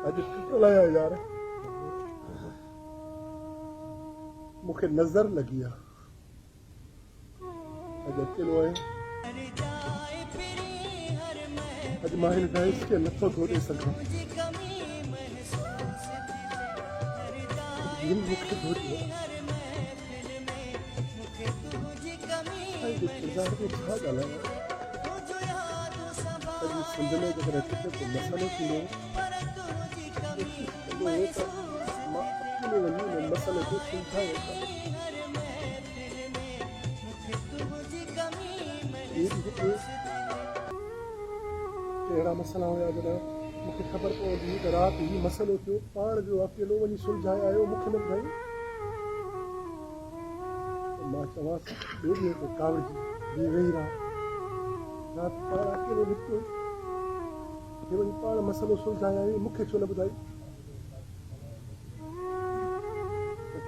अॼु टुटल आहियां यार मूंखे नज़र लॻी आहे अॼु अकेलो आहियां अॼु मां हिन डांस खे नथो ॾोड़े सघां दिन मूंखे ॾोड़ियो किरदार में छा ॻाल्हायां अॼु सम्झ में जेकॾहिं किथे को मसालो थींदो कोशिशि कंदो त मां अकेले वञी हिन मसाले खे सुलझायो कहिड़ा मसला हुया जॾहिं मूंखे ख़बर पवंदी त राति ही मसइलो थियो पाण जो अकेलो वञी सुलझाए आयो मूंखे न ॿुधाई मां चवांसि ॿिए ॾींहं ते कावड़जी बीह वेही रहा राति पाण अकेलो निकितो हे वञी पाण मसइलो सुलझाए आयो मूंखे छो न ॿुधाई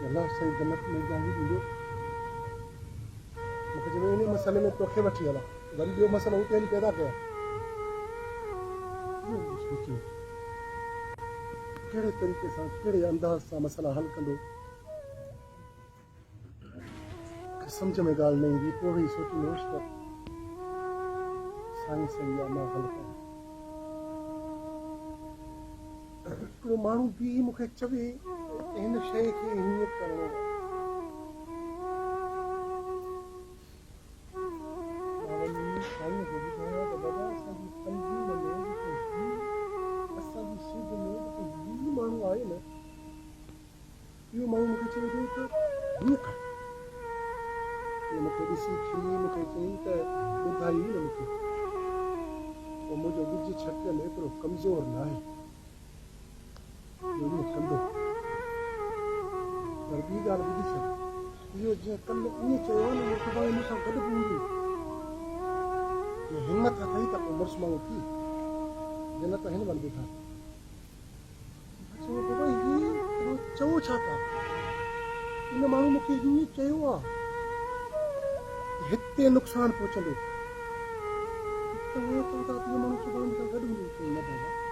अलाह साईं जन्नत में जागी ॾींदो मूंखे चयो इन मसइले में तोखे वठी हलां वरी ॿियो मसइलो हुते हली पैदा कया कहिड़े तरीक़े सां कहिड़े अंदाज़ सां मसइला हल कंदो सम्झ में ॻाल्हि न ईंदी पोइ ई सोचींदुसि त साईं सही आहे मां ग़लति आहियां हिकिड़ो माण्हू बि मूंखे चवे हिन शइ खे हीअं करिणो आहे मां वञी साईं खे ॿुधायां त बाबा असांजी तंज़ीम में असांजी सिज में हीउ माण्हू आहे न इहो माण्हू मूंखे चवे थो त हीअं कर मूंखे ॾिसी खिली मूंखे चई त ॿुधाई न मूंखे पोइ मुंहिंजो विझ छटियल एतिरो कमज़ोर न आहे ईअं कंदो पर ॿी ॻाल्हि ॿुधी छॾ इहो जीअं कल्ह ईअं चयो आहे न सुभाणे मूंसां गॾु बि हूंदी हिमत अथई त पोइ मुड़ुसु माण्हू थी जे न त हिन वटि ॿुधा बाबा हीअ चओ छा था इन माण्हू मूंखे हीअं चयो आहे हिते नुक़सानु पहुचंदो तव्हां चओ था इहो माण्हू सुभाणे मूंसां गॾु हूंदो न बाबा